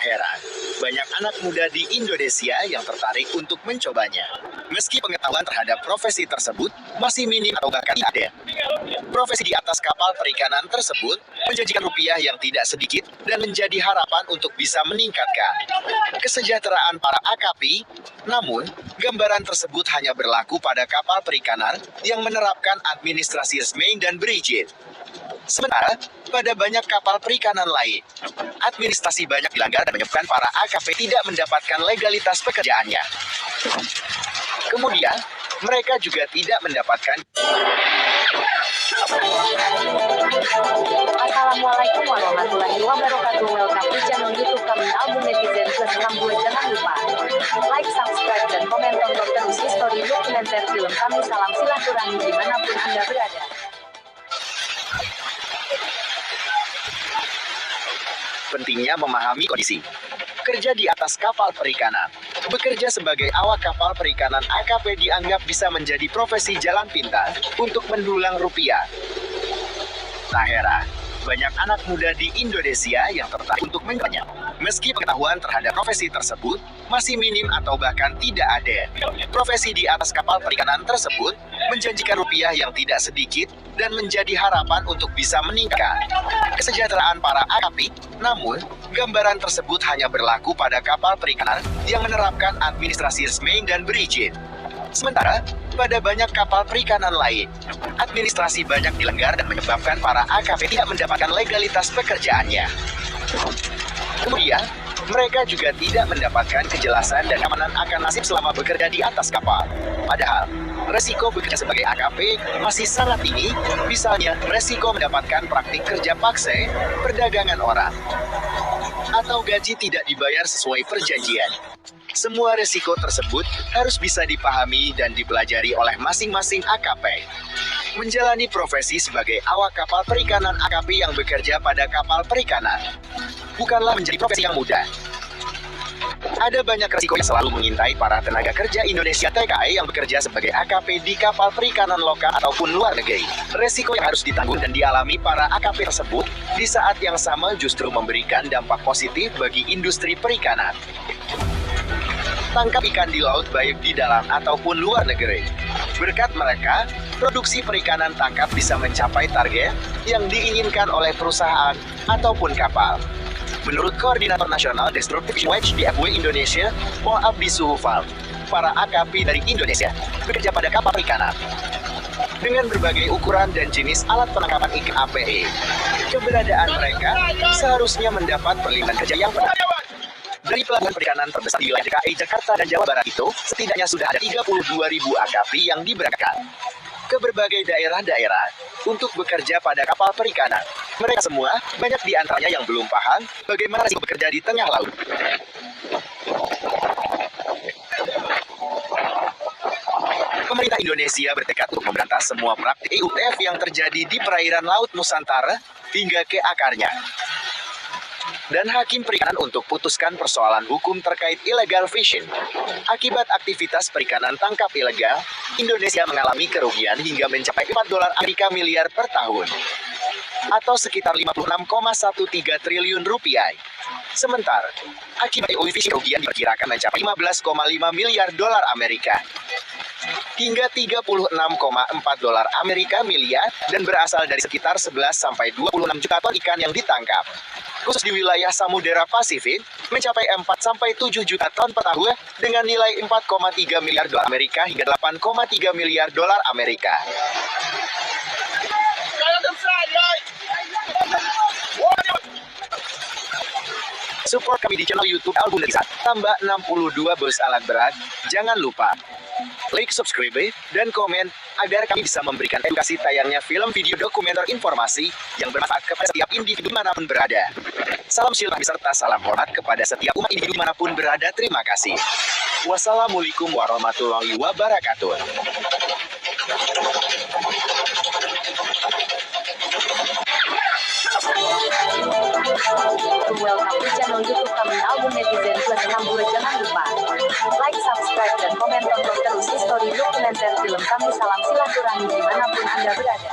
heran, banyak anak muda di Indonesia yang tertarik untuk mencobanya. Meski pengetahuan terhadap profesi tersebut masih minim atau bahkan tidak ada. Profesi di atas kapal perikanan tersebut menjanjikan rupiah yang tidak sedikit dan menjadi harapan untuk bisa meningkatkan kesejahteraan para AKP. Namun, gambaran tersebut hanya berlaku pada kapal perikanan yang menerapkan administrasi resmi dan berizin. Sementara, pada banyak kapal perikanan lain, administrasi banyak dilanggar dan menyebabkan para AKP tidak mendapatkan legalitas pekerjaannya. Kemudian, mereka juga tidak mendapatkan. Assalamualaikum warahmatullahi wabarakatuh. Welcome to channel YouTube kami Album Netizen Plus 62. Jangan lupa like, subscribe, dan komen. Tonton terus histori dokumenter film kami. Salam silaturahmi dimanapun Anda berada. Pentingnya memahami kondisi kerja di atas kapal perikanan. Bekerja sebagai awak kapal perikanan AKP dianggap bisa menjadi profesi jalan pintas untuk mendulang rupiah. Tak heran, banyak anak muda di Indonesia yang tertarik untuk mencobanya. Meski pengetahuan terhadap profesi tersebut masih minim atau bahkan tidak ada. Profesi di atas kapal perikanan tersebut menjanjikan rupiah yang tidak sedikit dan menjadi harapan untuk bisa meningkatkan kesejahteraan para AKP. Namun, gambaran tersebut hanya berlaku pada kapal perikanan yang menerapkan administrasi resmi dan berizin. Sementara, pada banyak kapal perikanan lain, administrasi banyak dilanggar dan menyebabkan para AKP tidak mendapatkan legalitas pekerjaannya. Kemudian, mereka juga tidak mendapatkan kejelasan dan keamanan akan nasib selama bekerja di atas kapal. Padahal, resiko bekerja sebagai AKP masih sangat tinggi, misalnya resiko mendapatkan praktik kerja paksa, perdagangan orang, atau gaji tidak dibayar sesuai perjanjian. Semua resiko tersebut harus bisa dipahami dan dipelajari oleh masing-masing AKP. Menjalani profesi sebagai awak kapal perikanan AKP yang bekerja pada kapal perikanan bukanlah menjadi profesi yang mudah. Ada banyak resiko yang selalu mengintai para tenaga kerja Indonesia TKI yang bekerja sebagai AKP di kapal perikanan lokal ataupun luar negeri. Resiko yang harus ditanggung dan dialami para AKP tersebut di saat yang sama justru memberikan dampak positif bagi industri perikanan. Tangkap ikan di laut baik di dalam ataupun luar negeri. Berkat mereka, produksi perikanan tangkap bisa mencapai target yang diinginkan oleh perusahaan ataupun kapal. Menurut Koordinator Nasional Destructive Fishing Watch DFW Indonesia, Abdi Suhufal, para AKP dari Indonesia bekerja pada kapal perikanan dengan berbagai ukuran dan jenis alat penangkapan ikan APE. Keberadaan mereka seharusnya mendapat perlindungan kerja yang benar. Dari pelabuhan perikanan terbesar di wilayah DKI Jakarta dan Jawa Barat itu, setidaknya sudah ada 32.000 AKP yang diberangkatkan ke berbagai daerah-daerah untuk bekerja pada kapal perikanan. Mereka semua, banyak di antaranya yang belum paham bagaimana risiko bekerja di tengah laut. Pemerintah Indonesia bertekad untuk memberantas semua praktik EUTF yang terjadi di perairan Laut Nusantara hingga ke akarnya. Dan hakim perikanan untuk putuskan persoalan hukum terkait illegal fishing. Akibat aktivitas perikanan tangkap ilegal, Indonesia mengalami kerugian hingga mencapai $4 Amerika miliar per tahun, atau sekitar 56,13 triliun rupiah. Sementara, akibat illegal fishing kerugian diperkirakan mencapai $15,5 miliar Amerika hingga $36,4 Amerika miliar dan berasal dari sekitar 11 sampai 26 juta ton ikan yang ditangkap. Khusus di wilayah Samudera Pasifik, mencapai 4 sampai 7 juta ton per tahun dengan nilai $4,3 miliar Amerika hingga $8,3 miliar Amerika. Support kami di channel YouTube Album Netizen. Tambah 62 bos alat berat. Jangan lupa like, subscribe, dan komen agar kami bisa memberikan edukasi tayangnya film video dokumenter informasi yang bermanfaat kepada setiap individu dimanapun berada. Salam silaturahmi serta salam hormat kepada setiap umat individu dimanapun berada. Terima kasih. Wassalamualaikum warahmatullahi wabarakatuh. Welcome to channel YouTube kami Album Netizen Plus 62. Jangan lupa like, subscribe, dan komen. Tonton terus histori dokumenter film kami. Salam silaturahmi dimanapun Anda berada.